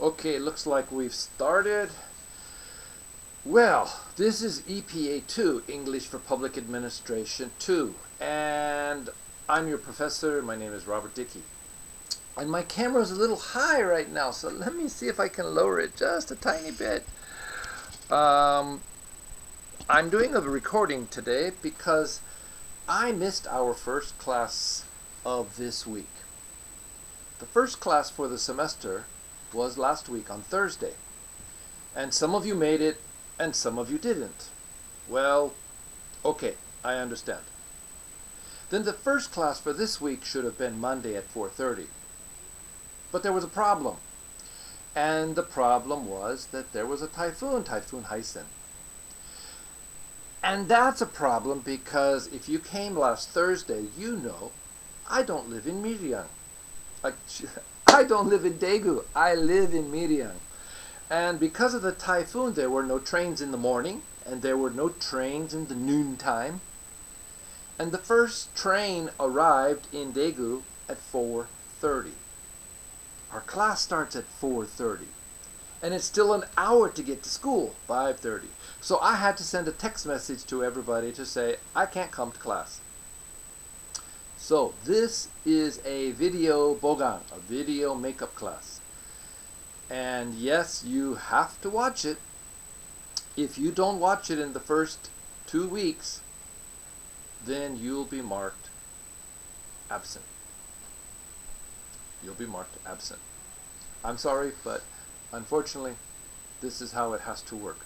Okay, looks like we've started. Well, this is EPA2, English for Public Administration 2, and I'm your professor. My name is Robert Dickey. And my camera is a little high right now, so let me see if I can lower it just a tiny bit. I'm doing a recording today because I missed our first class of this week. The first class for the semester was last week on Thursday. And some of you made it and some of you didn't. Well, okay, I understand. Then the first class for this week should have been Monday at 4:30. But there was a problem. And the problem was that there was a typhoon, Typhoon Hyson. And that's a problem because if you came last Thursday, you know I don't live in Miriam. I don't live in Daegu. I live in Miriam. And because of the typhoon, there were no trains in the morning, and there were no trains in the noontime. And the first train arrived in Daegu at 4:30. Our class starts at 4:30. And it's still an hour to get to school, 5:30. So I had to send a text message to everybody to say, I can't come to class. So this is a video bogan, a video makeup class. And yes, you have to watch it. If you don't watch it in the first 2 weeks, then you'll be marked absent. You'll be marked absent. I'm sorry, but unfortunately, this is how it has to work.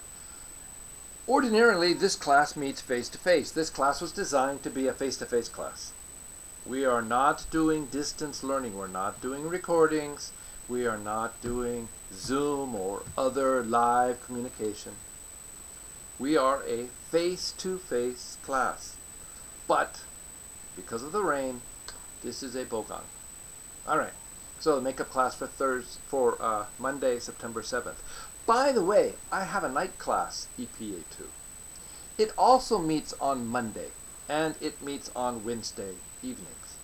Ordinarily, this class meets face-to-face. This class was designed to be a face-to-face class. We are not doing distance learning. We're not doing recordings. We are not doing Zoom or other live communication. We are a face-to-face class. But because of the rain, this is a bogan. All right. So the makeup class for Monday, September 7th. By the way, I have a night class, EPA2. It also meets on Monday, and it meets on Wednesday evenings.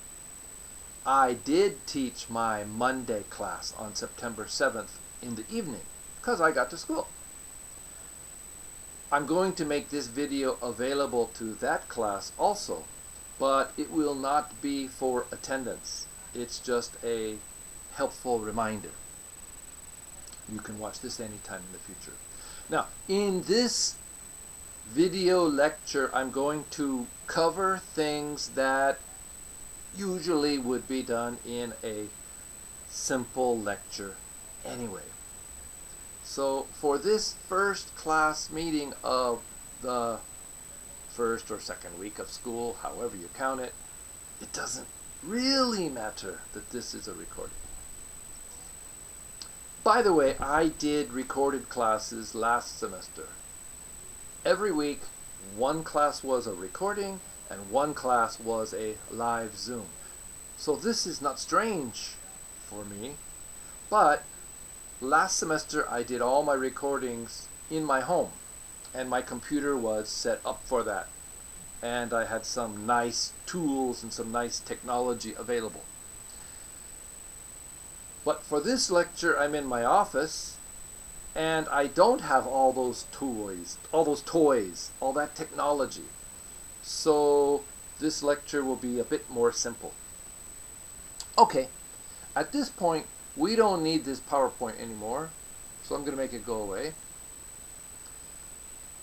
I did teach my Monday class on September 7th in the evening because I got to school. I'm going to make this video available to that class also, but it will not be for attendance. It's just a helpful reminder. You can watch this anytime in the future. Now, in this video lecture, I'm going to cover things that usually would be done in a simple lecture anyway. So for this first class meeting of the first or second week of school, however you count it, it doesn't really matter that this is a recording. By the way, I did recorded classes last semester. Every week, one class was a recording and one class was a live Zoom. So this is not strange for me, but last semester I did all my recordings in my home and my computer was set up for that. And I had some nice tools and some nice technology available. But for this lecture, I'm in my office, and I don't have all those toys, all that technology. So this lecture will be a bit more simple. Okay, at this point, we don't need this PowerPoint anymore, so I'm going to make it go away.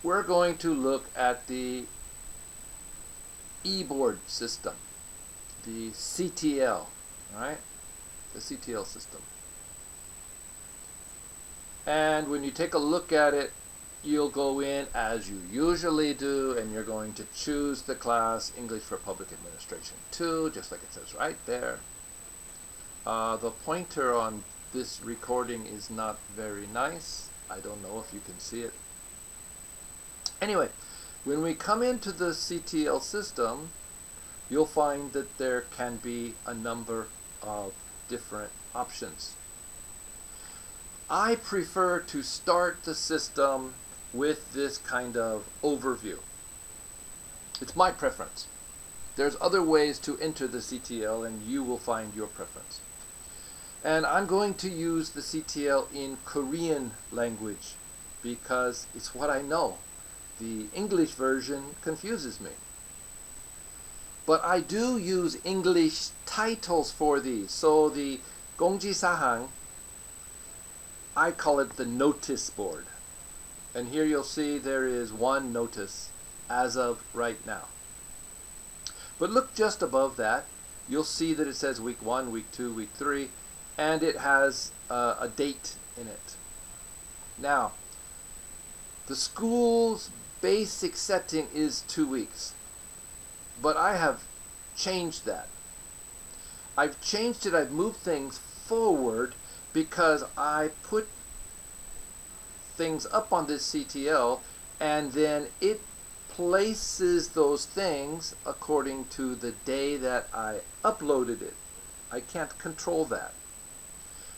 We're going to look at the e-board system, the CTL, right? The CTL system. And when you take a look at it, you'll go in as you usually do, and you're going to choose the class English for Public Administration 2, just like it says right there. The pointer on this recording is not very nice. I don't know if you can see it. Anyway, when we come into the CTL system, you'll find that there can be a number of different options. I prefer to start the system with this kind of overview. It's my preference. There's other ways to enter the CTL and you will find your preference. And I'm going to use the CTL in Korean language because it's what I know. The English version confuses me. But I do use English titles for these. So the 공지사항, I call it the notice board. And here you'll see there is one notice as of right now. But look just above that. You'll see that it says week 1, week 2, week 3, and it has a date in it. Now, the school's basic setting is 2 weeks, but I have changed that. I've changed it, I've moved things forward because I put things up on this CTL and then it places those things according to the day that I uploaded it. I can't control that.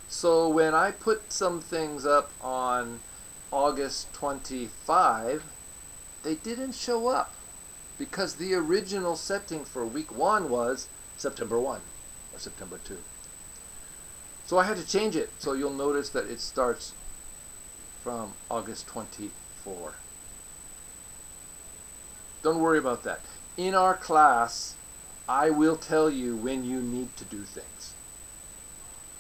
So when I put some things up on August 25, they didn't show up because the original setting for week 1 was September 1 or September 2. So I had to change it. So you'll notice that it starts from August 24. Don't worry about that. In our class, I will tell you when you need to do things.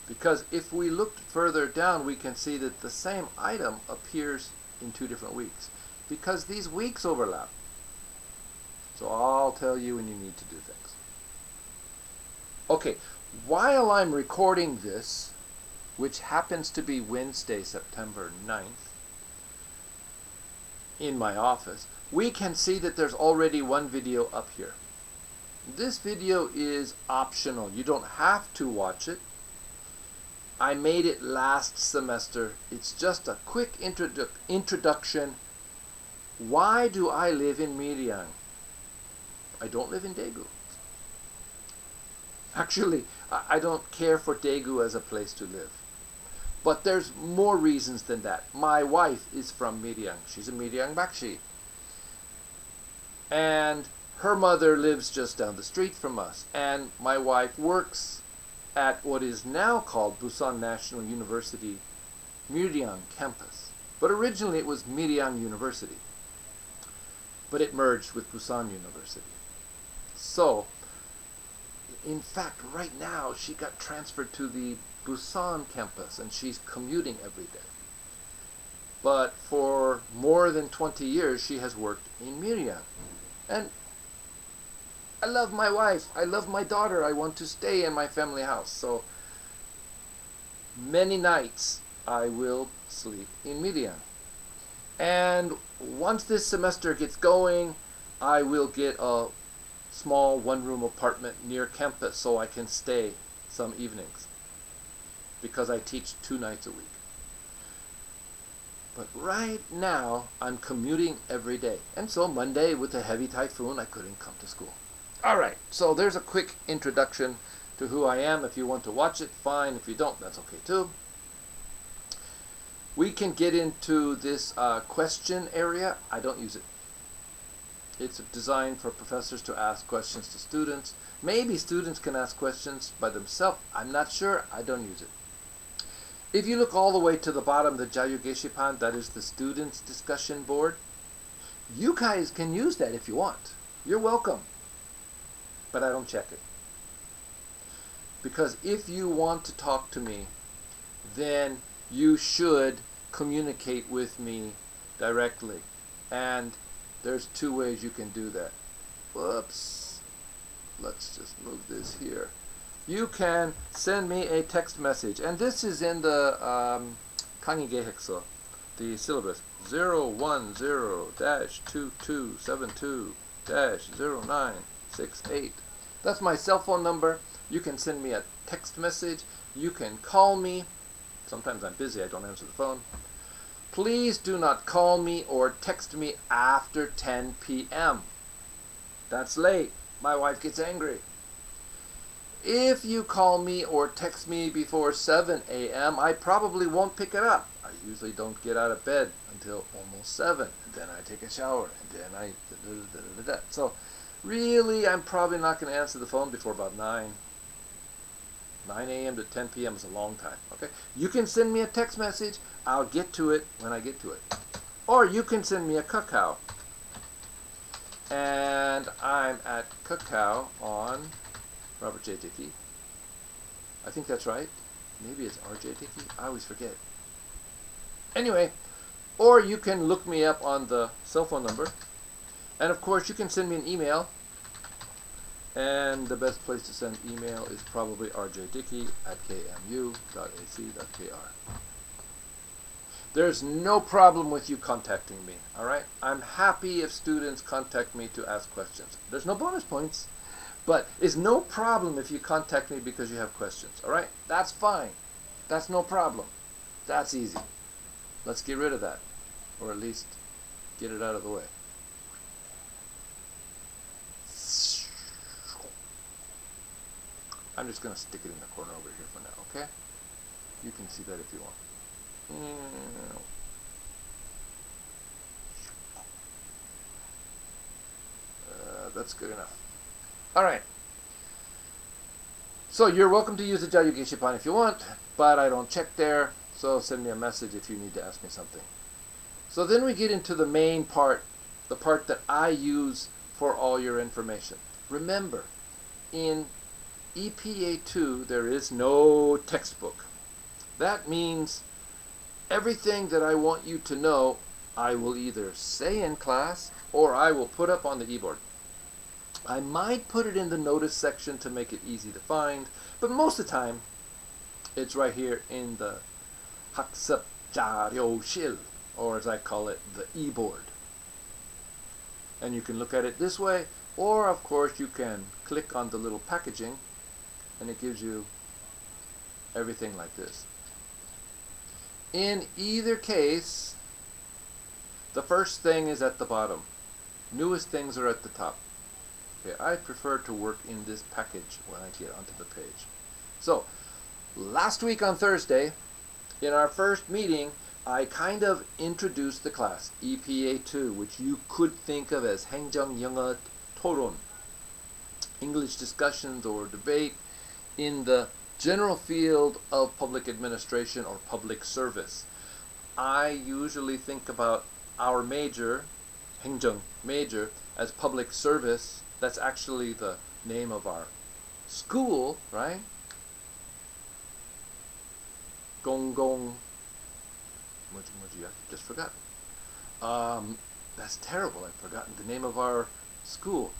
Because if we look further down, we can see that the same item appears in 2 different weeks. Because these weeks overlap. So I'll tell you when you need to do things. Okay, while I'm recording this, which happens to be Wednesday, September 9th, in my office, we can see that there's already one video up here. This video is optional. You don't have to watch it. I made it last semester. It's just a quick introduction. Why do I live in Miryang? I don't live in Daegu. Actually, I don't care for Daegu as a place to live. But there's more reasons than that. My wife is from Miryang. She's a Miryang Bakshi. And her mother lives just down the street from us. And my wife works at what is now called Busan National University Miryang campus. But originally it was Miryang University. But it merged with Busan University. So, in fact, right now she got transferred to the Busan campus and she's commuting every day. But for more than 20 years she has worked in Miryang. And I love my wife, I love my daughter, I want to stay in my family house. So many nights I will sleep in Miryang. And once this semester gets going, I will get a small one-room apartment near campus so I can stay some evenings because I teach 2 nights a week. But right now I'm commuting every day, and so Monday with a heavy typhoon I couldn't come to school. Alright, so there's a quick introduction to who I am. If you want to watch it, fine. If you don't, that's okay too. We can get into this question area. I don't use it. It's designed for professors to ask questions to students. Maybe students can ask questions by themselves. I'm not sure. I don't use it. If you look all the way to the bottom, the Jayu Geshipan, that is the students' discussion board, you guys can use that if you want. You're welcome. But I don't check it. Because if you want to talk to me, then you should communicate with me directly. And there's 2 ways you can do that. Whoops. Let's just move this here. You can send me a text message. And this is in the Kangi Geihekso, the syllabus. 010-2272-0968. That's my cell phone number. You can send me a text message. You can call me. Sometimes I'm busy, I don't answer the phone. Please do not call me or text me after 10 p.m. That's late. My wife gets angry. If you call me or text me before 7 a.m., I probably won't pick it up. I usually don't get out of bed until almost 7. And then I take a shower. And then I... So, really, I'm probably not going to answer the phone before about 9. 9 a.m. to 10 p.m. is a long time. Okay, you can send me a text message. I'll get to it when I get to it. Or you can send me a Kakao. And I'm at Kakao on Robert J. Dickey. I think that's right. Maybe it's R.J. Dickey. I always forget. Anyway, or you can look me up on the cell phone number. And of course, you can send me an email. And the best place to send email is probably rjdickey@kmu.ac.kr. There's no problem with you contacting me, all right? I'm happy if students contact me to ask questions. There's no bonus points, but it's no problem if you contact me because you have questions, all right? That's fine. That's no problem. That's easy. Let's get rid of that, or at least get it out of the way. I'm just going to stick it in the corner over here for now, okay? You can see that if you want. That's good enough. All right. So you're welcome to use the Jayu Geshipan if you want, but I don't check there, so send me a message if you need to ask me something. So then we get into the main part, the part that I use for all your information. Remember, in EPA2, there is no textbook. That means everything that I want you to know, I will either say in class or I will put up on the e-board. I might put it in the notice section to make it easy to find, but most of the time, it's right here in the 학습 자료실, or as I call it, the e-board. And you can look at it this way, or of course you can click on the little packaging and it gives you everything like this. In either case, the first thing is at the bottom. Newest things are at the top. Okay, I prefer to work in this package when I get onto the page. So, last week on Thursday, in our first meeting, I kind of introduced the class, EPA2, which you could think of as 행정 영어 토론, English discussions or debate in the general field of public administration or public service. I usually think about our major, 행정 major, as public service. That's actually the name of our school, right? 공공, 뭐지, I just forgot. That's terrible. I've forgotten the name of our school.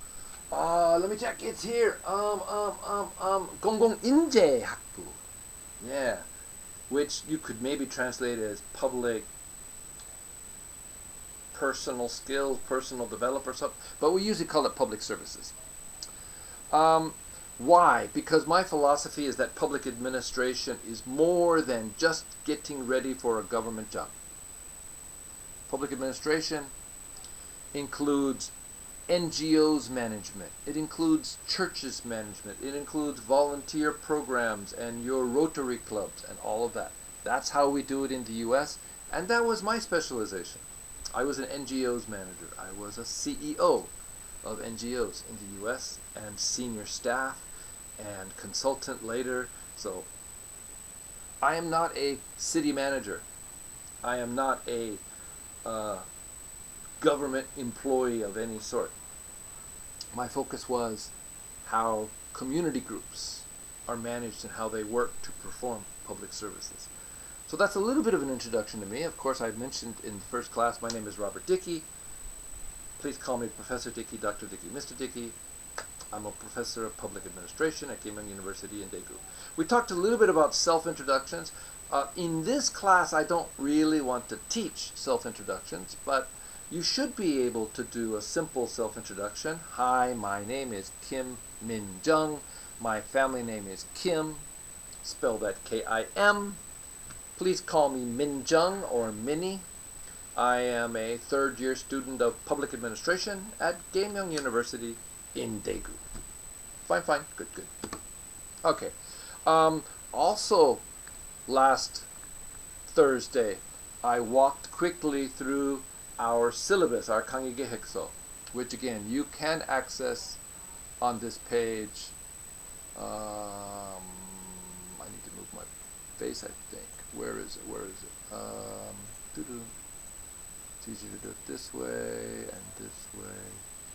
Let me check. It's here. 공공인재학부. Yeah, which you could maybe translate as public personal skills, personal development or something. But we usually call it public services. Why? Because my philosophy is that public administration is more than just getting ready for a government job. Public administration includes NGOs management. It includes churches management. It includes volunteer programs and your Rotary clubs and all of that. That's how we do it in the US, and that was my specialization. I was an NGOs manager. I was a CEO of NGOs in the US and senior staff and consultant later. So I am not a city manager. I am not a government employee of any sort. My focus was how community groups are managed and how they work to perform public services. So that's a little bit of an introduction to me. Of course, I mentioned in the first class, my name is Robert Dickey. Please call me Professor Dickey, Dr. Dickey, Mr. Dickey. I'm a professor of public administration at Keimyung University in Daegu. We talked a little bit about self-introductions. In this class, I don't really want to teach self-introductions, but you should be able to do a simple self-introduction. Hi, my name is Kim Min Jung. My family name is Kim, spelled that K-I-M. Please call me Min Jung or Minnie. I am a third-year student of public administration at Keimyung University in Daegu. Fine, good. Okay. Also, last Thursday, I walked quickly through our syllabus, our 강의 계획서, which again you can access on this page. face, I think. Where is it? Where is it? It's easy to do it this way and this way.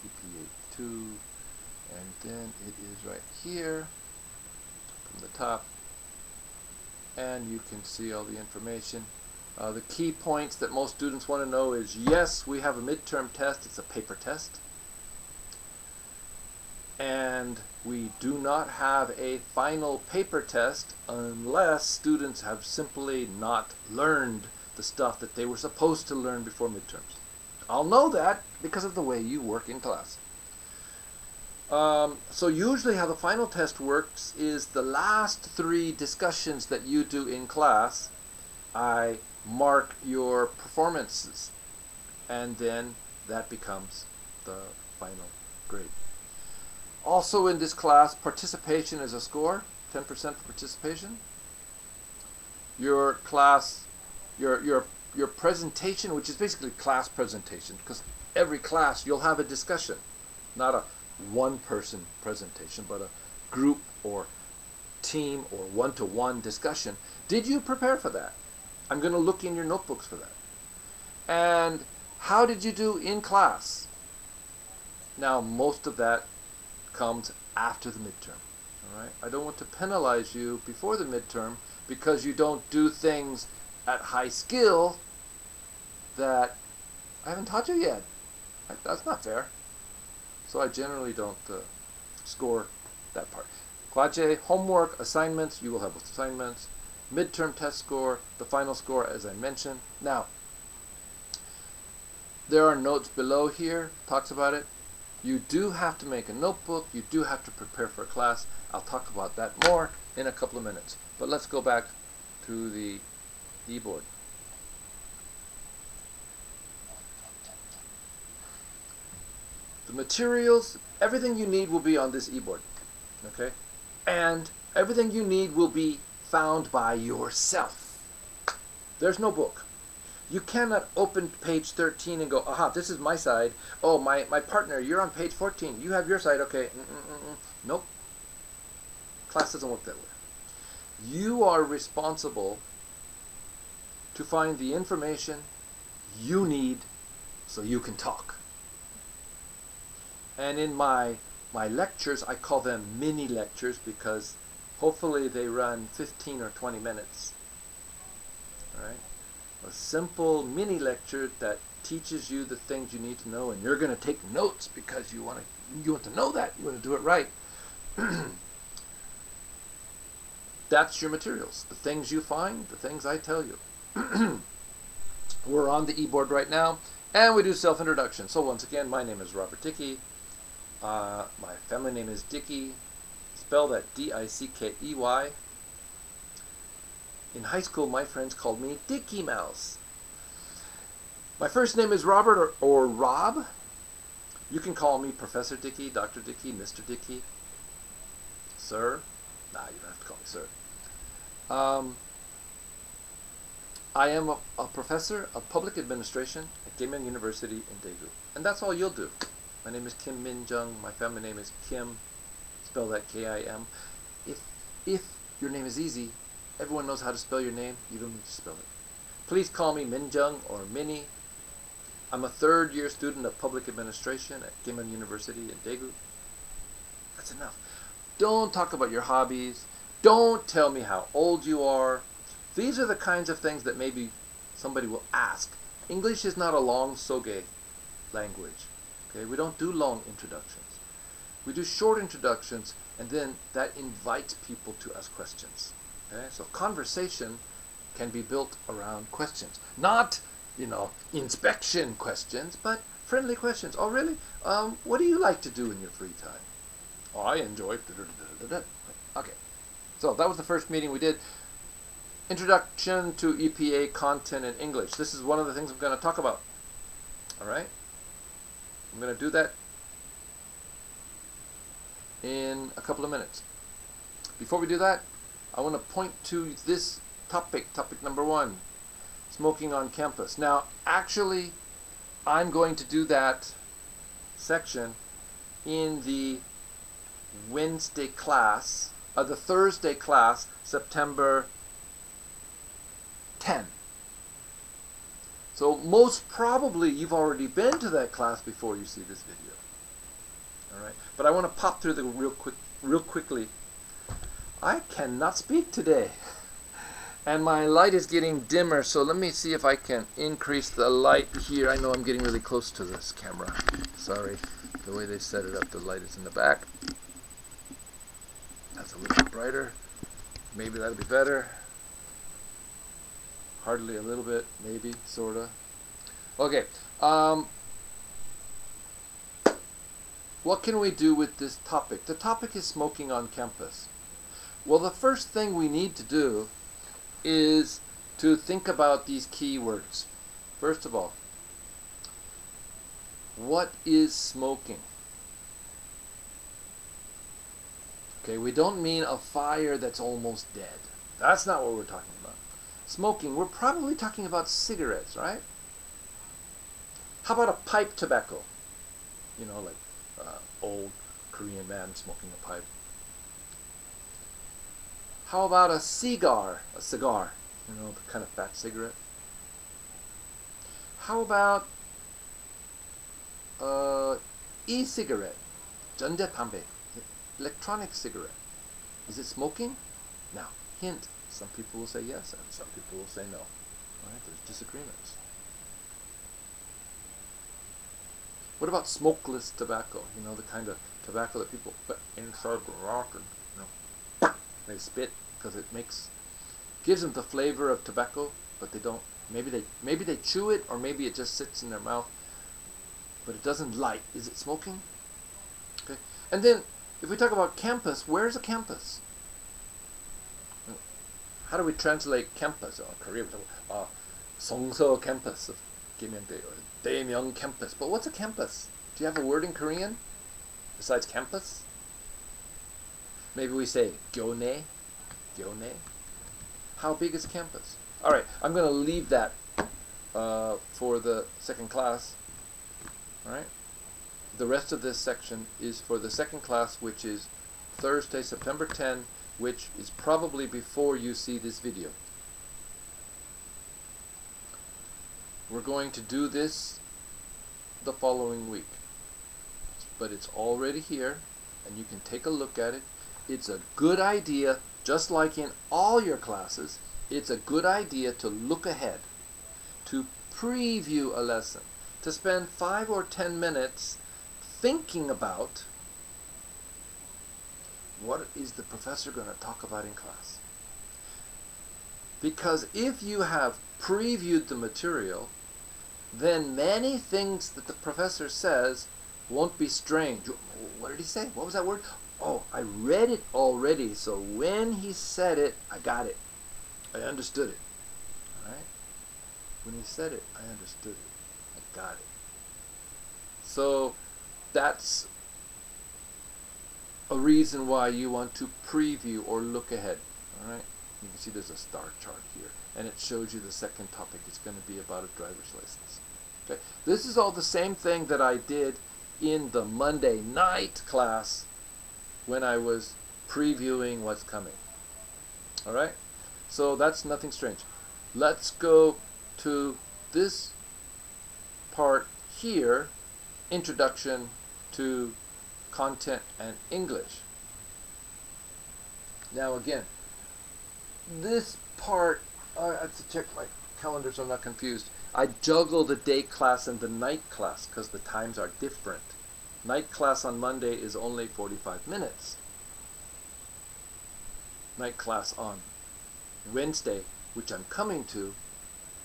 EPA2. And then it is right here from the top. And you can see all the information. The key points that most students want to know is, yes, we have a midterm test. It's a paper test. And we do not have a final paper test unless students have simply not learned the stuff that they were supposed to learn before midterms. I'll know that because of the way you work in class. So usually how the final test works is the last 3 discussions that you do in class, I mark your performances, and then that becomes the final grade. Also in this class, participation is a score, 10% for participation. Your class, your presentation, which is basically class presentation, because every class you'll have a discussion, not a one-person presentation, but a group or team or one-to-one discussion. Did you prepare for that? I'm going to look in your notebooks for that. And how did you do in class? Now, most of that comes after the midterm. All right? I don't want to penalize you before the midterm because you don't do things at high skill that I haven't taught you yet. That's not fair. So I generally don't score that part. Kwaje, homework, assignments, you will have assignments. Midterm test score, the final score as I mentioned. Now, there are notes below here, talks about it. You do have to make a notebook, you do have to prepare for a class. I'll talk about that more in a couple of minutes. But let's go back to the e-board. The materials, everything you need will be on this e-board, okay? And everything you need will be found by yourself. There's no book. You cannot open page 13 and go, aha, this is my side. Oh, my partner, you're on page 14. You have your side, okay. Nope. Class doesn't work that way. You are responsible to find the information you need so you can talk. And in my lectures, I call them mini lectures because hopefully they run 15 or 20 minutes. All right? A simple mini lecture that teaches you the things you need to know, and you're going to take notes because you want to know that. You want to do it right. That's your materials. The things you find, the things I tell you. We're on the e-board right now, and we do self-introduction. So once again, my name is Robert Dickey. My family name is Dickey, spelled that D-I-C-K-E-Y. In high school, my friends called me Dicky Mouse. My first name is Robert or Rob. You can call me Professor Dickey, Dr. Dickey, Mr. Dickey, Sir. Nah, you don't have to call me Sir. I am a professor of public administration at Gimyang University in Daegu. And that's all you'll do. My name is Kim Min Jung. My family name is Kim, spell that K-I-M. If your name is easy, everyone knows how to spell your name, you don't need to spell it. Please call me Min Jung or Minnie. I'm a 3rd year student of public administration at Gimyang University in Daegu. That's enough. Don't talk about your hobbies. Don't tell me how old you are. These are the kinds of things that maybe somebody will ask. English is not a long soge language. Okay? We don't do long introductions. We do short introductions, and then that invites people to ask questions. Okay? So conversation can be built around questions. Not, inspection questions, but friendly questions. Oh, really? What do you like to do in your free time? Oh, I enjoy... Okay. So that was the first meeting we did. Introduction to EPA content in English. This is one of the things I'm going to talk about. All right? I'm going to do that in a couple of minutes. Before we do that, I want to point to this topic number 1, smoking on campus. Now, actually, I'm going to do that section in the Wednesday class, the Thursday class, September 10. So most probably you've already been to that class before you see this video. All right, but I want to pop through the real quickly. I cannot speak today, and my light is getting dimmer. So let me see if I can increase the light here. I know I'm getting really close to this camera. Sorry, the way they set it up, the light is in the back. That's a little bit brighter. Maybe that'll be better. Hardly a little bit, maybe, sorta. Okay. What can we do with this topic? The topic is smoking on campus. Well, the first thing we need to do is to think about these key words. First of all, what is smoking? Okay, we don't mean a fire that's almost dead. That's not what we're talking about. Smoking, we're probably talking about cigarettes, right? How about a pipe tobacco? You know, like old Korean man smoking a pipe. How about a cigar? A cigar, you know, the kind of fat cigarette. How about e-cigarette? 전자담배, electronic cigarette. Is it smoking? Now, hint. Some people will say yes, and some people will say no. All right, there's disagreements. What about smokeless tobacco? You know, the kind of tobacco that people put inside the rock and, you know, they spit because it gives them the flavor of tobacco, but they don't. Maybe they chew it, or maybe it just sits in their mouth, but it doesn't light. Is it smoking? Okay. And then, if we talk about campus, where's a campus? How do we translate campus? In Korea, we talk Songso campus of Kimyeongdae or Daemyeong campus. But what's a campus? Do you have a word in Korean besides campus? Maybe we say gyone. Gyone. How big is campus? All right, I'm going to leave that for the second class. All right. The rest of this section is for the second class, which is Thursday, September 10, which is probably before you see this video. We're going to do this the following week, but it's already here and you can take a look at it. It's a good idea, just like in all your classes, it's a good idea to look ahead, to preview a lesson, to spend 5 or 10 minutes thinking about what is the professor going to talk about in class. Because if you have previewed the material, then many things that the professor says won't be strange. What did he say? What was that word? Oh, I read it already, so when he said it, I got it. I understood it. All right? When he said it, I understood it. I got it. So that's a reason why you want to preview or look ahead. All right? You can see there's a star chart here, and it shows you the second topic. It's going to be about a driver's license. Okay? This is all the same thing that I did in the Monday night class when I was previewing what's coming. All right? So that's nothing strange. Let's go to this part here, introduction to content and English. Now again, this part, I have to check my calendar so I'm not confused. I juggle the day class and the night class because the times are different. Night class on Monday is only 45 minutes. Night class on Wednesday, which I'm coming to,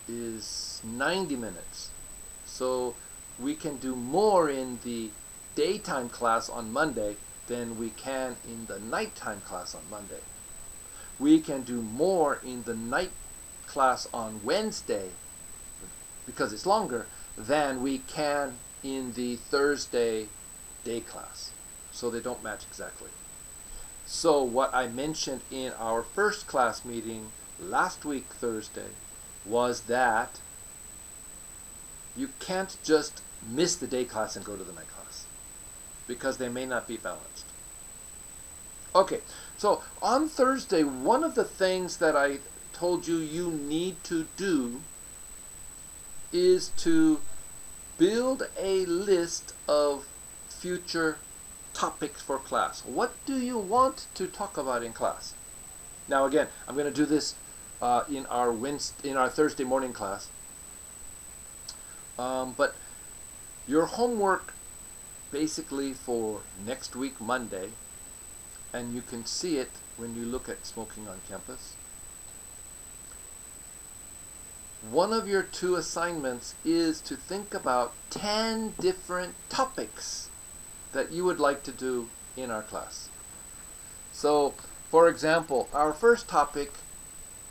is 90 minutes. So we can do more in the daytime class on Monday than we can in the nighttime class on Monday. We can do more in the night class on Wednesday, because it's longer, than we can in the Thursday day class. So they don't match exactly. So what I mentioned in our first class meeting last week, Thursday, was that you can't just miss the day class and go to the night class, because they may not be balanced. Okay, so on Thursday, one of the things that I told you you need to do is to build a list of future topics for class. What do you want to talk about in class? Now again, I'm going to do this in our Thursday morning class. But your homework basically for next week, Monday, and you can see it when you look at Smoking on Campus. One of your 2 assignments is to think about 10 different topics that you would like to do in our class. So, for example, our first topic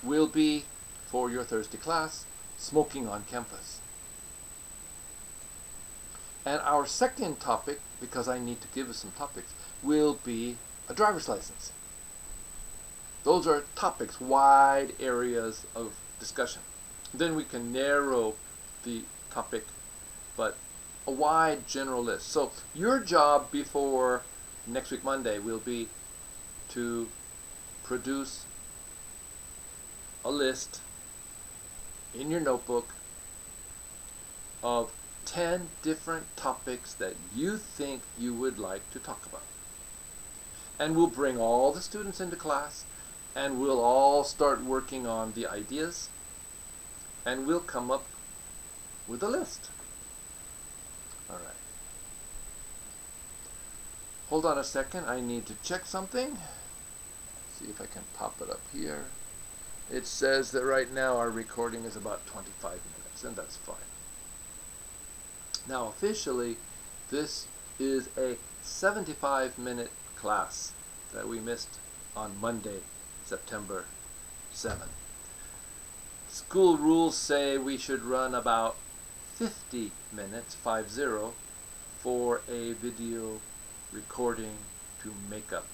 will be, for your Thursday class, smoking on campus. And our second topic, because I need to give us some topics, will be a driver's license. Those are topics, wide areas of discussion. Then we can narrow the topic, but a wide general list. So your job before next week Monday will be to produce a list in your notebook of 10 different topics that you think you would like to talk about. And we'll bring all the students into class, and we'll all start working on the ideas, and we'll come up with a list. All right. Hold on a second. I need to check something. See if I can pop it up here. It says that right now our recording is about 25 minutes, and that's fine. Now officially, this is a 75-minute class that we missed on Monday, September 7th. School rules say we should run about 50 minutes, 50, for a video recording to make up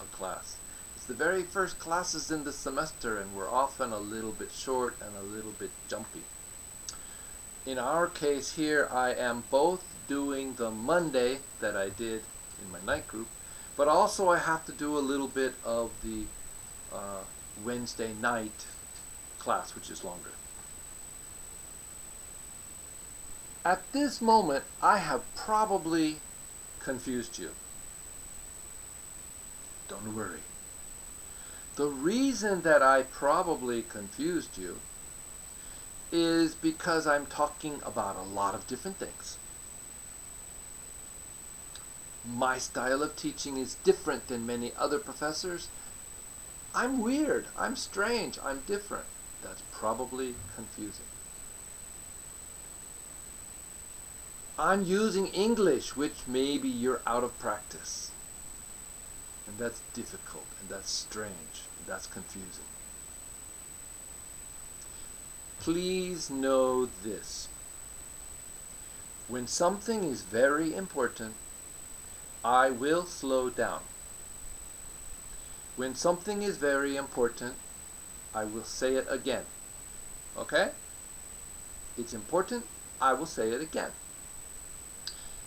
a class. It's the very first classes in the semester, and we're often a little bit short and a little bit jumpy. In our case here, I am both doing the Monday that I did in my night group, but also I have to do a little bit of the Wednesday night class, which is longer. At this moment, I have probably confused you. Don't worry. The reason that I probably confused you is because I'm talking about a lot of different things. My style of teaching is different than many other professors. I'm weird, I'm strange, I'm different. That's probably confusing. I'm using English, which maybe you're out of practice. And that's difficult, and that's strange, and that's confusing. Please know this. When something is very important, I will slow down. When something is very important, I will say it again. Okay? It's important, I will say it again.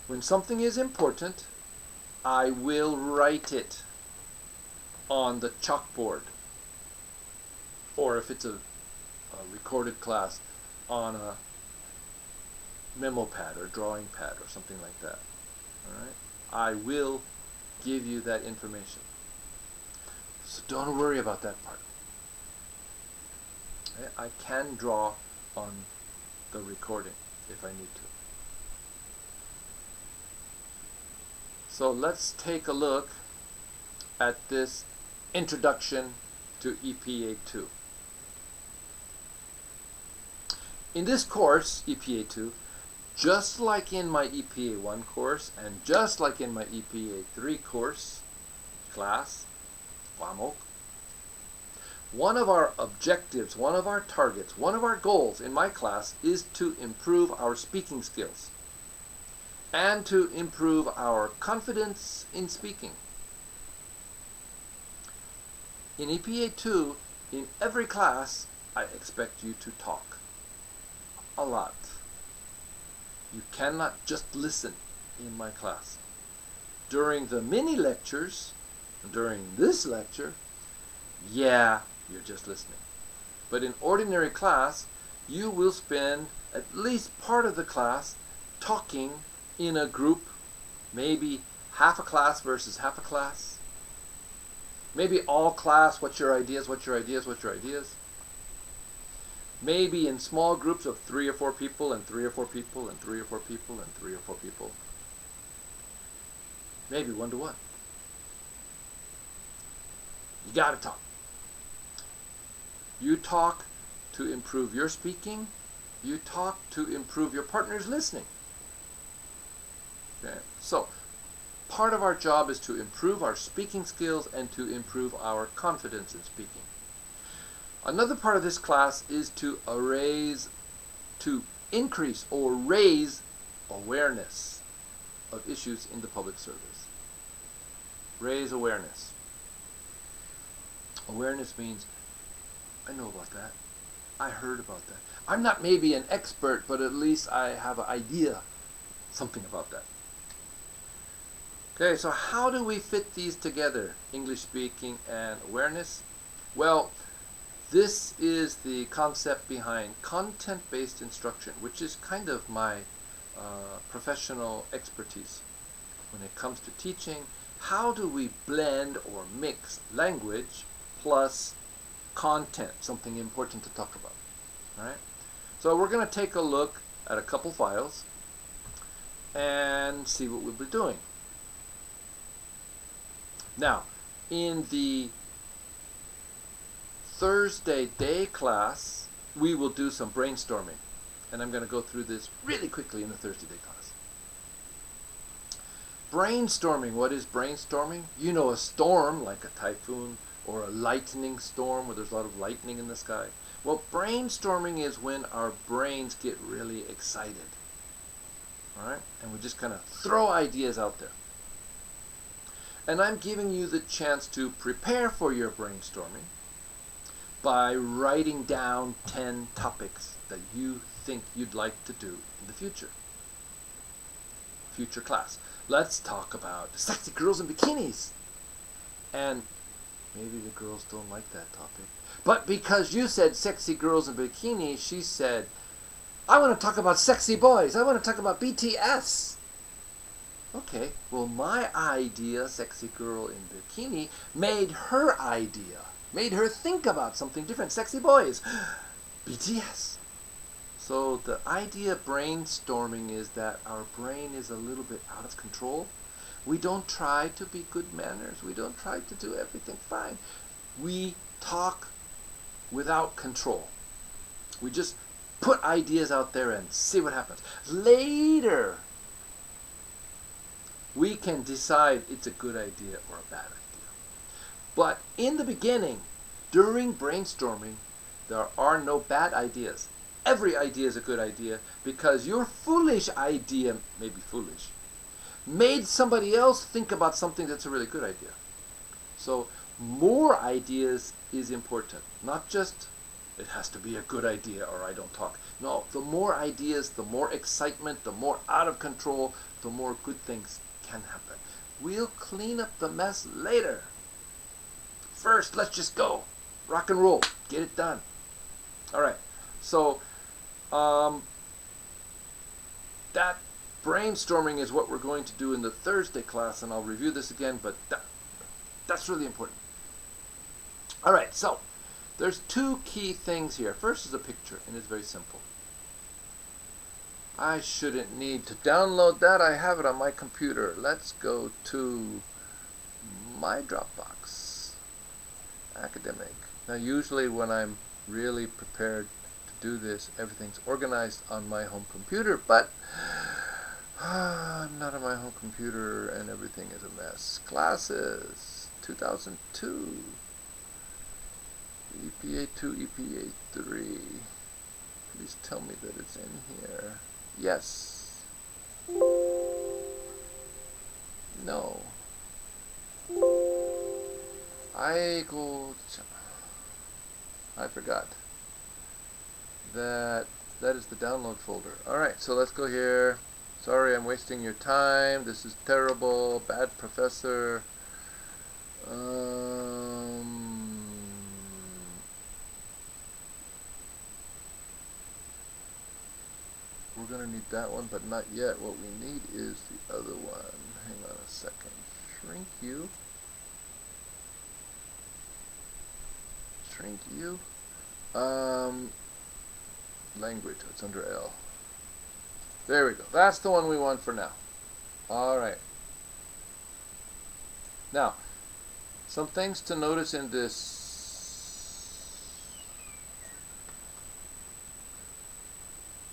When something is important, I will write it on the chalkboard. Or if it's a recorded class, on a memo pad or drawing pad or something like that. All right? I will give you that information. So don't worry about that part. Okay? I can draw on the recording if I need to. So let's take a look at this introduction to EPA2. In this course, EPA2, just like in my EPA1 course and just like in my EPA3 course, class, Kwamok, one of our objectives, one of our targets, one of our goals in my class is to improve our speaking skills and to improve our confidence in speaking. In EPA2, in every class, I expect you to talk a lot. You cannot just listen in my class. During the mini lectures, during this lecture, yeah, you're just listening. But in ordinary class, you will spend at least part of the class talking in a group, maybe half a class versus half a class. Maybe all class, what's your ideas, what's your ideas, what's your ideas. Maybe in small groups of 3 or 4 people and 3 or 4 people and 3 or 4 people and 3 or 4 people. Maybe 1-to-1. You gotta talk. You talk to improve your speaking. You talk to improve your partner's listening. Okay? So, part of our job is to improve our speaking skills and to improve our confidence in speaking. Another part of this class is to increase or raise awareness of issues in the public service. Raise awareness. Awareness means, I know about that. I heard about that. I'm not maybe an expert, but at least I have an idea, something about that. Okay, so how do we fit these together, English speaking and awareness? Well, this is the concept behind content-based instruction, which is kind of my professional expertise. When it comes to teaching, how do we blend or mix language plus content, something important to talk about, right? So we're going to take a look at a couple files and see what we'll be doing. Now, in the Thursday day class, we will do some brainstorming. And I'm going to go through this really quickly in the Thursday day class. Brainstorming, what is brainstorming? You know, a storm like a typhoon or a lightning storm where there's a lot of lightning in the sky. Well, brainstorming is when our brains get really excited. All right? And we just kind of throw ideas out there. And I'm giving you the chance to prepare for your brainstorming by writing down 10 topics that you think you'd like to do in the future. Future class. Let's talk about sexy girls in bikinis. And maybe the girls don't like that topic. But because you said sexy girls in bikinis, she said, I want to talk about sexy boys. I want to talk about BTS. Okay, well, my idea, sexy girl in bikini, made her idea. Made her think about something different. Sexy boys. BTS. So the idea of brainstorming is that our brain is a little bit out of control. We don't try to be good manners. We don't try to do everything fine. We talk without control. We just put ideas out there and see what happens. Later, we can decide it's a good idea or a bad idea. But in the beginning, during brainstorming, there are no bad ideas. Every idea is a good idea because your foolish idea, maybe foolish, made somebody else think about something that's a really good idea. So more ideas is important. Not just it has to be a good idea or I don't talk. No, the more ideas, the more excitement, the more out of control, the more good things can happen. We'll clean up the mess later. First, let's just go. Rock and roll. Get it done. All right. So that brainstorming is what we're going to do in the Thursday class, and I'll review this again, but that's really important. All right, so there's 2 key things here. First is a picture, and it's very simple. I shouldn't need to download that. I have it on my computer. Let's go to my Dropbox. Academic. Now, usually when I'm really prepared to do this, everything's organized on my home computer, but I'm not on my home computer and everything is a mess. Classes, 2002. EPA2, EPA3. Please tell me that it's in here. Yes. No. I forgot. That is the download folder. Alright, so let's go here. Sorry, I'm wasting your time. This is terrible. Bad professor. we're going to need that one, but not yet. What we need is the other one. Hang on a second. Shrink you. Shrink you. Language. It's under L. There we go. That's the one we want for now. All right. Now, some things to notice in this.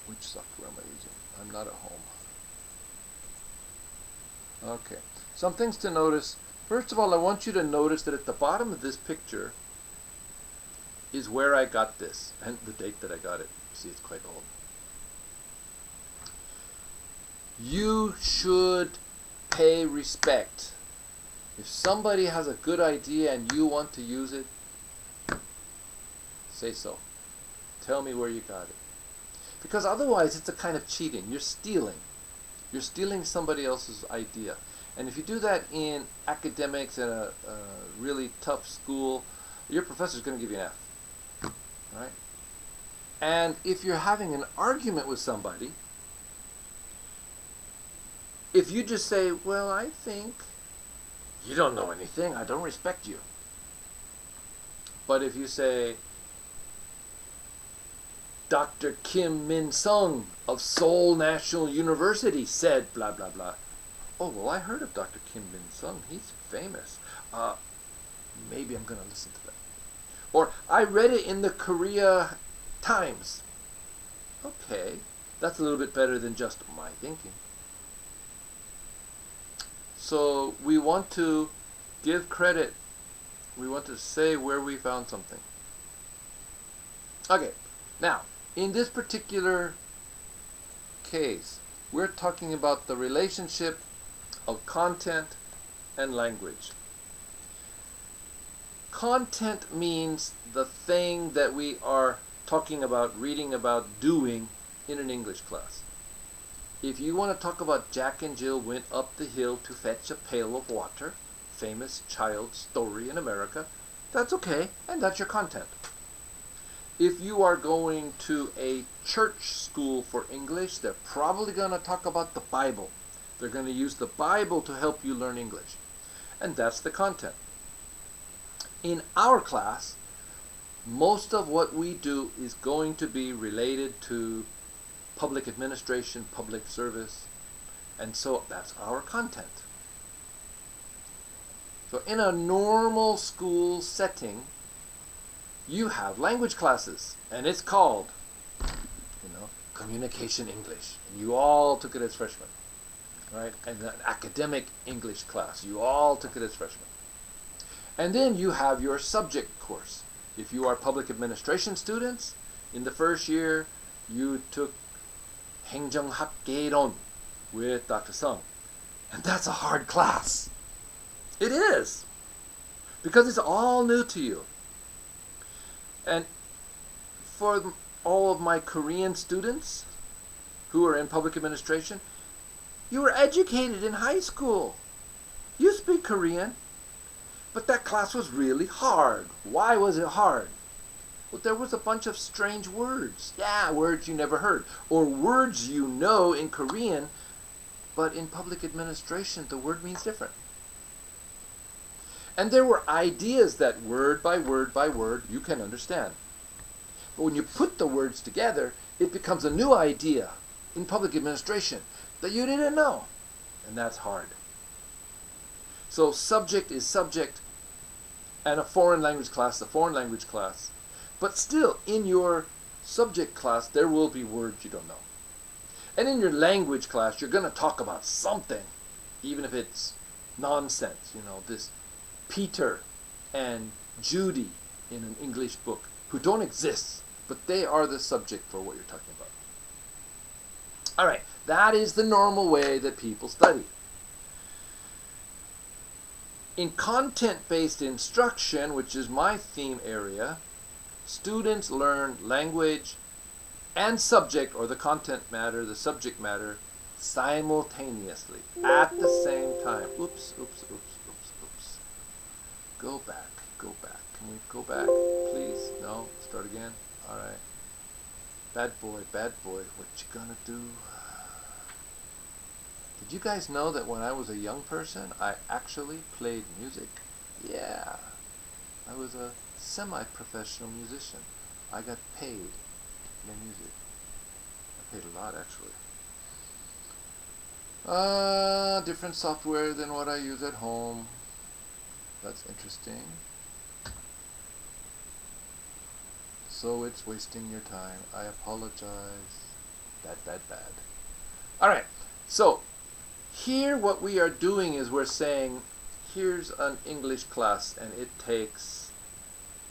Which software am I using? I'm not at home. Okay. Some things to notice. First of all, I want you to notice that at the bottom of this picture is where I got this and the date that I got it. See, it's quite old. You should pay respect. If somebody has a good idea and you want to use it, say so. Tell me where you got it. Because otherwise it's a kind of cheating. You're stealing. You're stealing somebody else's idea. And if you do that in academics in a really tough school, your professor's going to give you an F. Right? And if you're having an argument with somebody, if you just say, well, I think, you don't know anything, I don't respect you. But if you say, Dr. Kim Min-sung of Seoul National University said blah, blah, blah. Oh, well, I heard of Dr. Kim Min-sung. He's famous. Maybe I'm going to listen to that. Or, I read it in the Korea Times. Okay, that's a little bit better than just my thinking. So, we want to give credit. We want to say where we found something. Okay, now, in this particular case, we're talking about the relationship of content and language. Content means the thing that we are talking about, reading about, doing in an English class. If you want to talk about Jack and Jill went up the hill to fetch a pail of water, famous child story in America, that's okay, and that's your content. If you are going to a church school for English, they're probably going to talk about the Bible. They're going to use the Bible to help you learn English. And that's the content. In our class, most of what we do is going to be related to public administration, public service, and so that's our content. So in a normal school setting, you have language classes, and it's called, Communication English. And you all took it as freshmen, right? And an academic English class, you all took it as freshmen. And then you have your subject course. If you are public administration students, in the first year, you took 행정학개론 with Dr. Sung. And that's a hard class. It is. Because it's all new to you. And for all of my Korean students who are in public administration, you were educated in high school. You speak Korean. But that class was really hard. Why was it hard? Well, there was a bunch of strange words. Yeah, words you never heard. Or words you know in Korean, but in public administration, the word means different. And there were ideas that word by word by word you can understand. But when you put the words together, it becomes a new idea in public administration that you didn't know. And that's hard. So subject is subject, and a foreign language class, a foreign language class. But still, in your subject class, there will be words you don't know. And in your language class, you're going to talk about something, even if it's nonsense. This Peter and Judy in an English book, who don't exist, but they are the subject for what you're talking about. All right, that is the normal way that people study. In content-based instruction, which is my theme area, students learn language and subject, or the content matter, the subject matter, simultaneously, at the same time. Oops. Go back. Can we go back, please? No? Start again? All right. Bad boy, what you gonna do? Did you guys know that when I was a young person, I actually played music? Yeah, I was a semi-professional musician. I got paid to play music. I paid a lot, actually. Different software than what I use at home. That's interesting. So it's wasting your time. I apologize. Bad. Alright, so here what we are doing is we're saying, here's an English class and it takes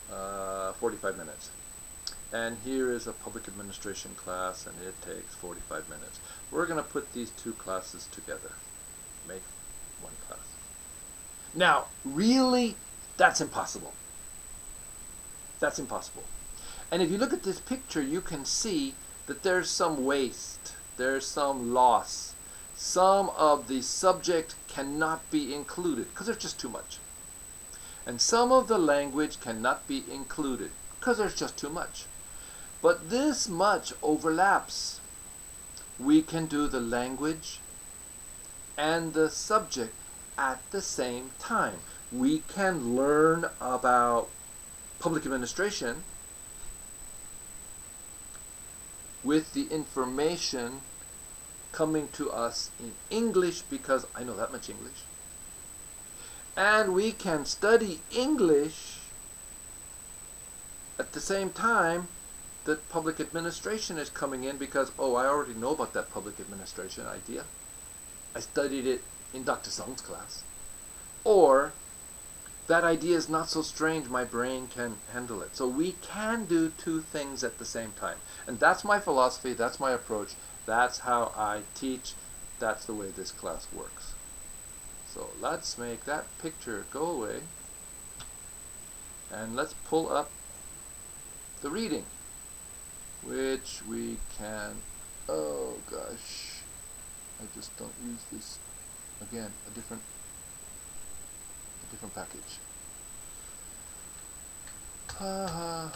45 minutes. And here is a public administration class and it takes 45 minutes. We're going to put these two classes together. Make one class. Now, really, that's impossible. That's impossible. And if you look at this picture, you can see that there's some waste. There's some loss. Some of the subject cannot be included because there's just too much. And some of the language cannot be included because there's just too much. But this much overlaps. We can do the language and the subject at the same time. We can learn about public administration with the information coming to us in English because I know that much English. And we can study English at the same time that public administration is coming in because, oh, I already know about that public administration idea. I studied it in Dr. Song's class. Or that idea is not so strange, my brain can handle it. So we can do two things at the same time. And that's my philosophy, that's my approach, that's how I teach, that's the way this class works. So let's make that picture go away. And let's pull up the reading, which we can, oh gosh, I just don't use this, again, a different package. Move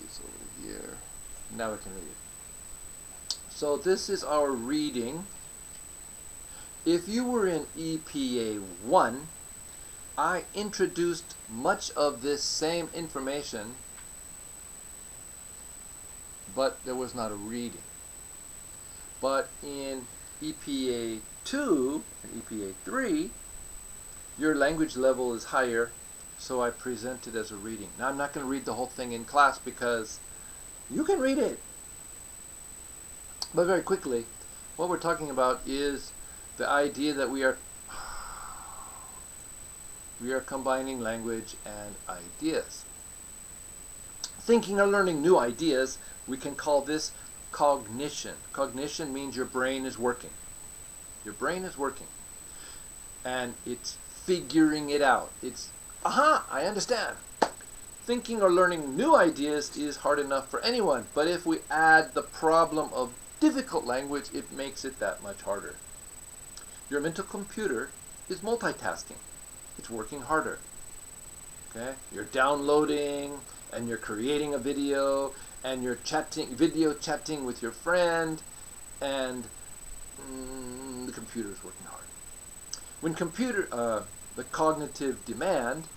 this over here. Now we can read it. So this is our reading. If you were in EPA1, I introduced much of this same information, but there was not a reading. But in EPA2 and EPA3, your language level is higher, so I present it as a reading. Now I'm not going to read the whole thing in class because you can read it. But very quickly, what we're talking about is the idea that we are combining language and ideas. Thinking or learning new ideas, we can call this cognition. Cognition means your brain is working. Your brain is working. And it's figuring it out. It's, aha, I understand. Thinking or learning new ideas is hard enough for anyone, but if we add the problem of difficult language, it makes it that much harder. Your mental computer is multitasking. It's working harder. Okay? You're downloading and you're creating a video and you're video chatting with your friend, and the computer is working hard. When the cognitive demand,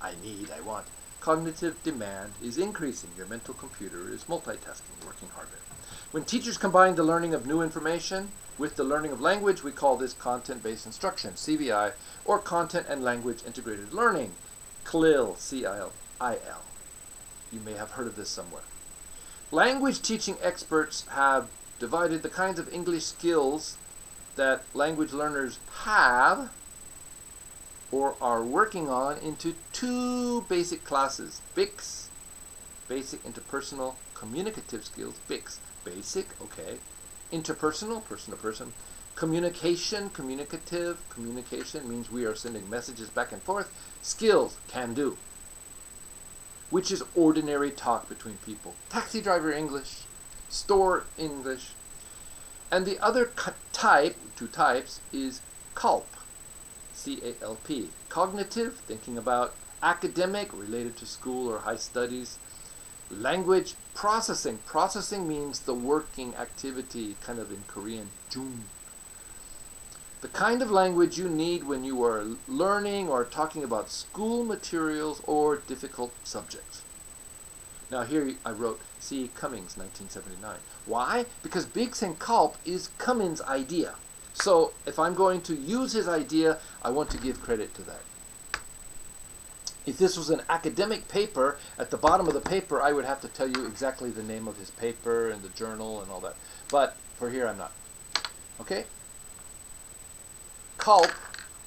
I need, I want, cognitive demand is increasing. Your mental computer is multitasking, working harder. When teachers combine the learning of new information with the learning of language, we call this content-based instruction, CVI, or content and language integrated learning, CLIL, C-I-L. You may have heard of this somewhere. Language teaching experts have divided the kinds of English skills that language learners have or are working on into two basic classes. BICS, basic interpersonal communicative skills, BICS, basic, okay. Interpersonal, person to person. Communication, communicative, communication means we are sending messages back and forth. Skills, can do, which is ordinary talk between people. Taxi driver English, store English. And the other type, two types, is CULP, C-A-L-P. Cognitive, thinking about academic, related to school or high studies. Language processing. Processing means the working activity, kind of in Korean, jung. The kind of language you need when you are learning or talking about school materials or difficult subjects. Now here I wrote C. Cummings, 1979. Why? Because Biggs and Culp is Cummings' idea. So if I'm going to use his idea, I want to give credit to that. If this was an academic paper, at the bottom of the paper I would have to tell you exactly the name of his paper and the journal and all that. But for here I'm not. Okay? Culp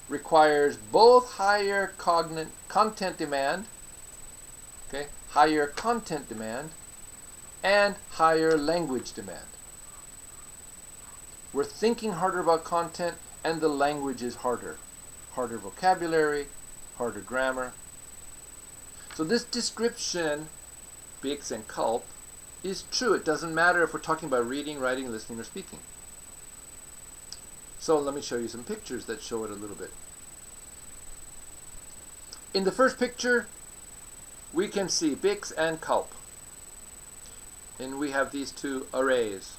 requires both higher content demand, okay, higher content demand, and higher language demand. We're thinking harder about content, and the language is harder. Harder vocabulary, harder grammar. So this description, Biggs and Culp, is true. It doesn't matter if we're talking about reading, writing, listening, or speaking. So let me show you some pictures that show it a little bit. In the first picture, we can see Biggs and Culp. And we have these two arrays.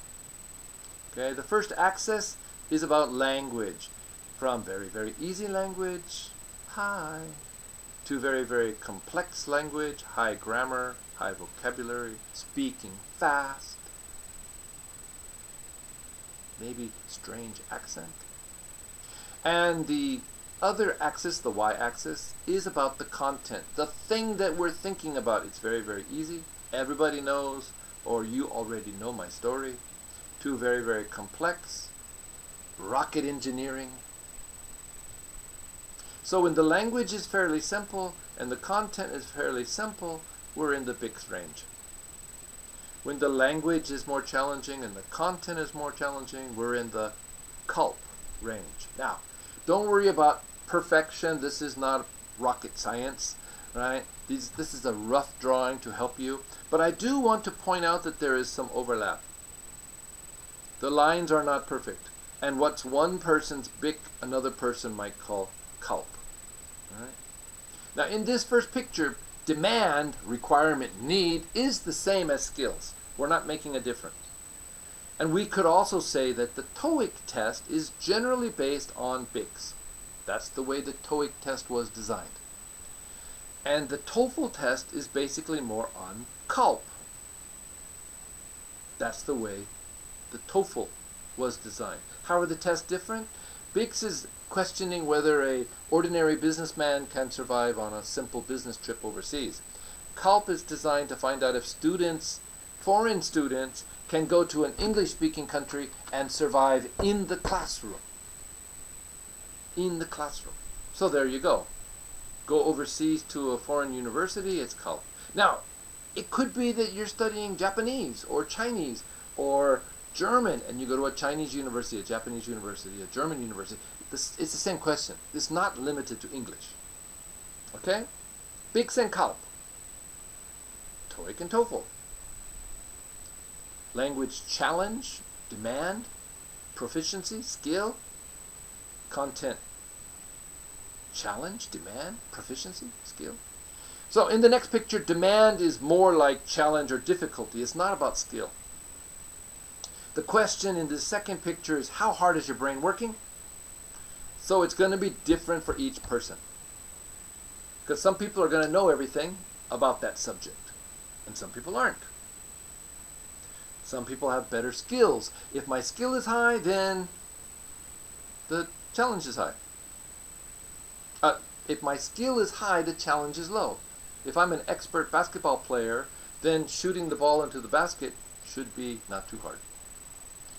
Okay, the first axis is about language. From very, very easy language, high, to very, very complex language, high grammar, high vocabulary, speaking fast, maybe strange accent. And the other axis, the y-axis, is about the content, the thing that we're thinking about. It's very, very easy. Everybody knows, or you already know my story. To very, very complex, rocket engineering. So when the language is fairly simple and the content is fairly simple, we're in the Biggs range. When the language is more challenging and the content is more challenging, we're in the Culp range. Now, don't worry about perfection. This is not rocket science, right? This is a rough drawing to help you. But I do want to point out that there is some overlap. The lines are not perfect. And what's one person's Bic, another person might call Culp. All right? Now, in this first picture, demand, requirement, need is the same as skills. We're not making a difference. And we could also say that the TOEIC test is generally based on Biggs. That's the way the TOEIC test was designed. And the TOEFL test is basically more on Culp. That's the way the TOEFL was designed. How are the tests different? Biggs is questioning whether an ordinary businessman can survive on a simple business trip overseas. Culp is designed to find out if students, foreign students, can go to an English-speaking country and survive in the classroom. In the classroom. So there you go. Go overseas to a foreign university, it's Culp. Now, it could be that you're studying Japanese or Chinese or German, and you go to a Chinese university, a Japanese university, a German university. It's the same question. It's not limited to English. Okay? Biggs and Culp. TOEIC and TOEFL. Language challenge, demand, proficiency, skill, content challenge, demand, proficiency, skill. So in the next picture, demand is more like challenge or difficulty. It's not about skill. The question in the second picture is, how hard is your brain working? So it's going to be different for each person. Because some people are going to know everything about that subject, and some people aren't. Some people have better skills. If my skill is high, then the challenge is high. If my skill is high, the challenge is low. If I'm an expert basketball player, then shooting the ball into the basket should be not too hard.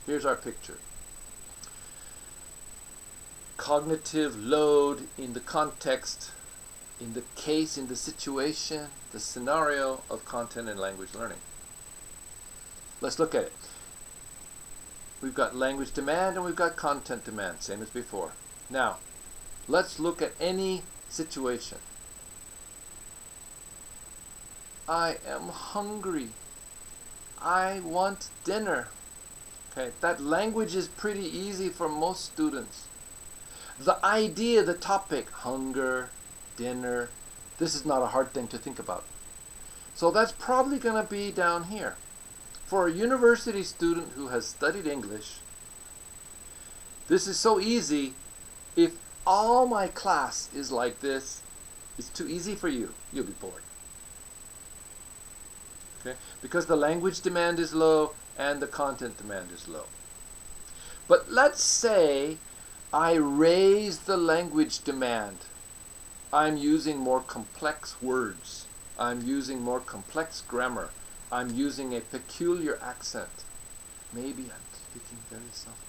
Here's our picture. Cognitive load in the context, in the case, in the situation, the scenario of content and language learning. Let's look at it. We've got language demand and we've got content demand, same as before. Now, let's look at any situation. I am hungry. I want dinner. Okay, that language is pretty easy for most students. The idea, the topic, hunger, dinner, this is not a hard thing to think about. So that's probably going to be down here. For a university student who has studied English, this is so easy. If all my class is like this, it's too easy for you. You'll be bored. Okay? Because the language demand is low and the content demand is low. But let's say I raise the language demand. I'm using more complex words. I'm using more complex grammar. I'm using a peculiar accent. Maybe I'm speaking very softly.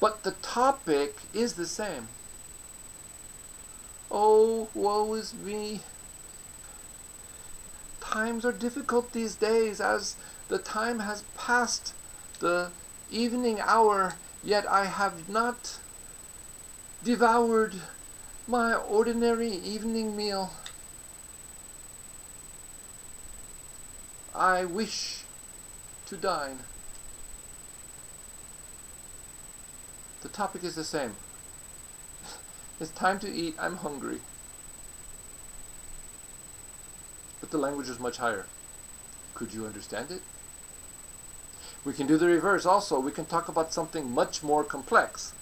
But the topic is the same. Oh, woe is me. Times are difficult these days as the time has passed the evening hour, yet I have not devoured my ordinary evening meal. I wish to dine. The topic is the same. It's time to eat. I'm hungry. But the language is much higher. Could you understand it? We can do the reverse also. We can talk about something much more complex.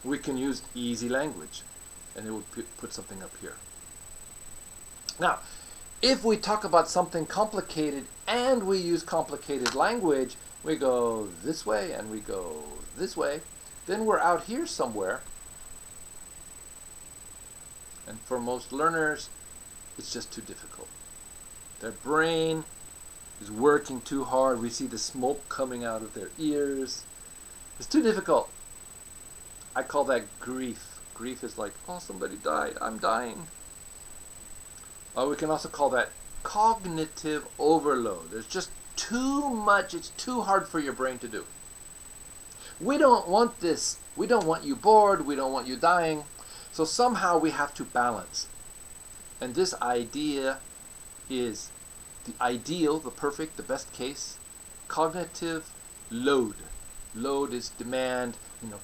We can use easy language, and it will put something up here. Now, if we talk about something complicated and we use complicated language, we go this way and we go this way, then we're out here somewhere. And for most learners, it's just too difficult. Their brain is working too hard. We see the smoke coming out of their ears. It's too difficult. I call that grief. Grief is like, oh, somebody died. I'm dying. Or we can also call that cognitive overload. There's just too much. It's too hard for your brain to do. We don't want this. We don't want you bored. We don't want you dying. So somehow we have to balance. And this idea is the ideal, the perfect, the best case. Cognitive load. Load is demand,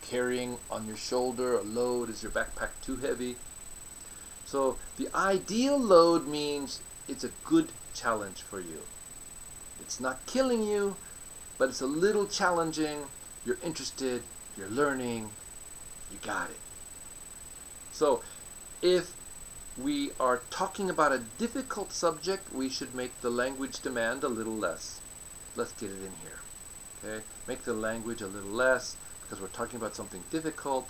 carrying on your shoulder. A load is your backpack too heavy. So the ideal load means it's a good challenge for you. It's not killing you, but it's a little challenging. You're interested, you're learning, you got it. So if we are talking about a difficult subject, we should make the language demand a little less. Let's get it in here. Okay? Make the language a little less because we're talking about something difficult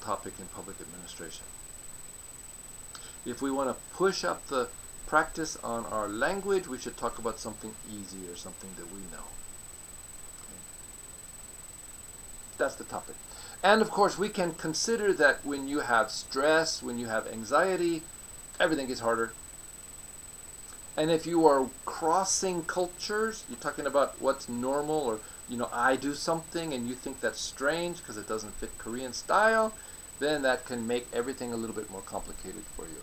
topic in public administration. If we want to push up the practice on our language, we should talk about something easy or something that we know. Okay? That's the topic. And of course, we can consider that when you have stress, when you have anxiety, everything gets harder. And if you are crossing cultures, you're talking about what's normal, or I do something and you think that's strange because it doesn't fit Korean style, then that can make everything a little bit more complicated for you.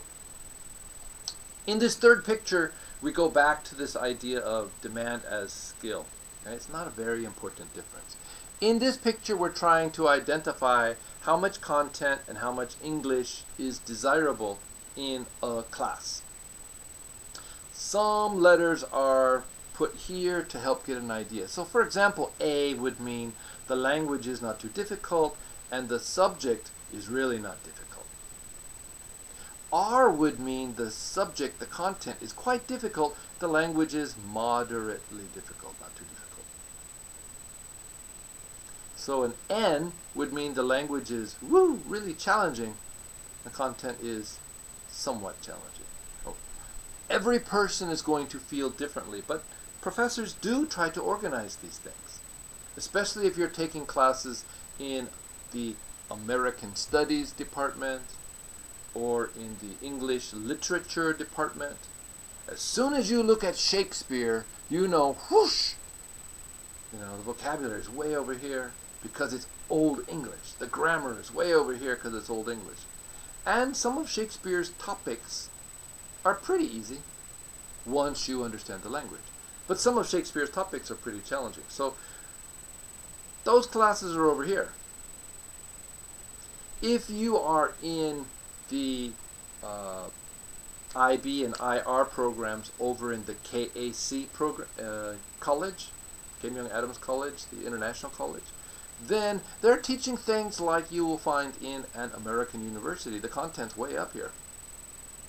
In this third picture, we go back to this idea of demand as skill. Okay? It's not a very important difference. In this picture, we're trying to identify how much content and how much English is desirable in a class. Some letters are put here to help get an idea. So for example, A would mean the language is not too difficult and the subject is really not difficult. R would mean the subject, the content, is quite difficult. The language is moderately difficult, not too difficult. So an N would mean the language is really challenging. The content is somewhat challenging. Oh. Every person is going to feel differently, but professors do try to organize these things, especially if you're taking classes in the American Studies department or in the English Literature department. As soon as you look at Shakespeare, whoosh, the vocabulary is way over here because it's Old English. The grammar is way over here because it's Old English. And some of Shakespeare's topics are pretty easy once you understand the language. But some of Shakespeare's topics are pretty challenging. So Those classes are over here. If you are in the IB and IR programs over in the KAC program, college, Kim Young-Adams College, the International College, then they're teaching things like you will find in an American university. The content's way up here.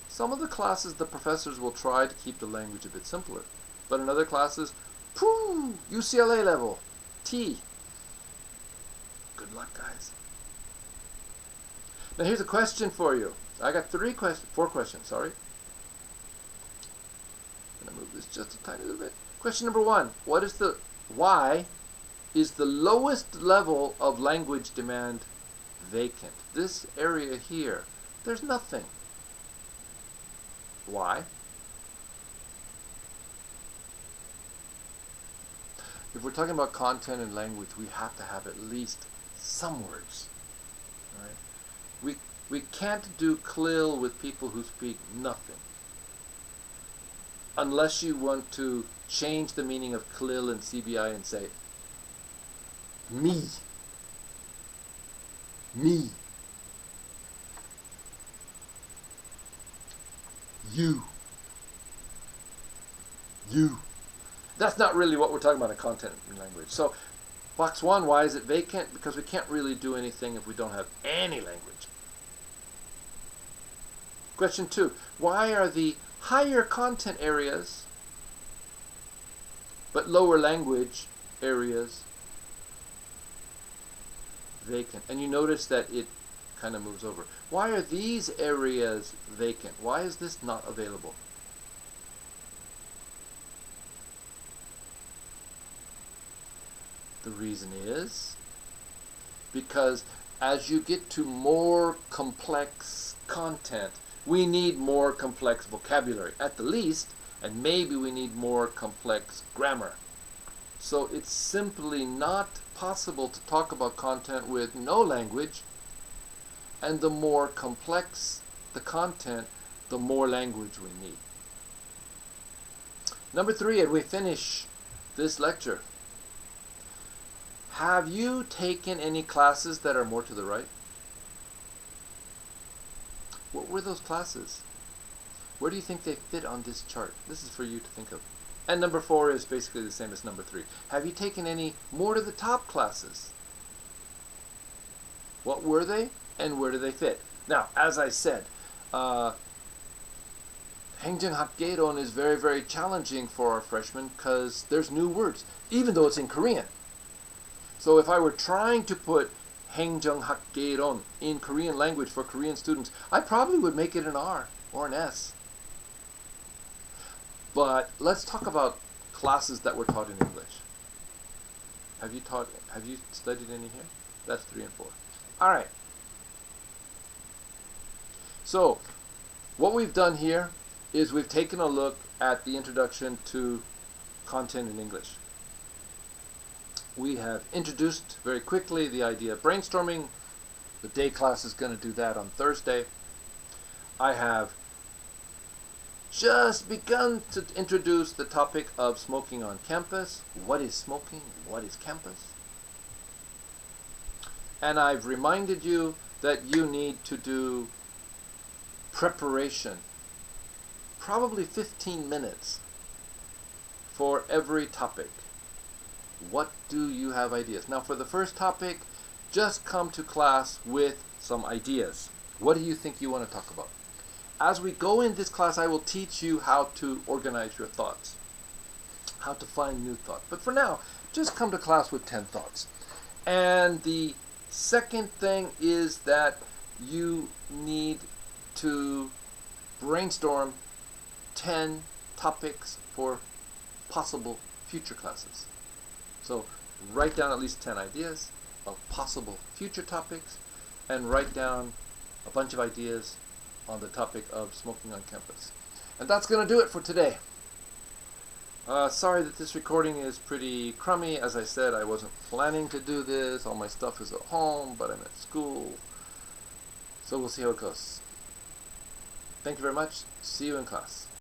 Some of the classes, the professors will try to keep the language a bit simpler. But in other classes, pooh, UCLA level, T. Good luck, guys. Now here's a question for you. I got four questions, sorry. I'm going to move this just a tiny little bit. Question number one, why is the lowest level of language demand vacant? This area here, there's nothing. Why? If we're talking about content and language, we have to have at least some words. Right? We can't do CLIL with people who speak nothing. Unless you want to change the meaning of CLIL and CBI and say, me, you. That's not really what we're talking about in content and language. So, box one, why is it vacant? Because we can't really do anything if we don't have any language. Question two, why are the higher content areas but lower language areas vacant? And you notice that it kind of moves over. Why are these areas vacant? Why is this not available? The reason is because as you get to more complex content, we need more complex vocabulary at the least, and maybe we need more complex grammar. So it's simply not possible to talk about content with no language, and the more complex the content, the more language we need. Number three, and we finish this lecture. Have you taken any classes that are more to the right? What were those classes? Where do you think they fit on this chart? This is for you to think of. And number four is basically the same as number three. Have you taken any more to the top classes? What were they and where do they fit? Now, as I said, 행정학개론 is very, very challenging for our freshmen because there's new words, even though it's in Korean. So if I were trying to put 행정학개론 in Korean language for Korean students, I probably would make it an R or an S. But let's talk about classes that were taught in English. Have you studied any here? That's 3 and 4. All right. So what we've done here is we've taken a look at the introduction to content in English. We have introduced very quickly the idea of brainstorming. The day class is going to do that on Thursday. I have just begun to introduce the topic of smoking on campus. What is smoking? What is campus? And I've reminded you that you need to do preparation, probably 15 minutes for every topic. What do you have ideas? Now for the first topic, just come to class with some ideas. What do you think you want to talk about? As we go in this class, I will teach you how to organize your thoughts, how to find new thought. But for now, just come to class with 10 thoughts. And the second thing is that you need to brainstorm 10 topics for possible future classes. So write down at least 10 ideas of possible future topics and write down a bunch of ideas on the topic of smoking on campus. And that's going to do it for today. Sorry that this recording is pretty crummy. As I said, I wasn't planning to do this. All my stuff is at home, but I'm at school. So we'll see how it goes. Thank you very much. See you in class.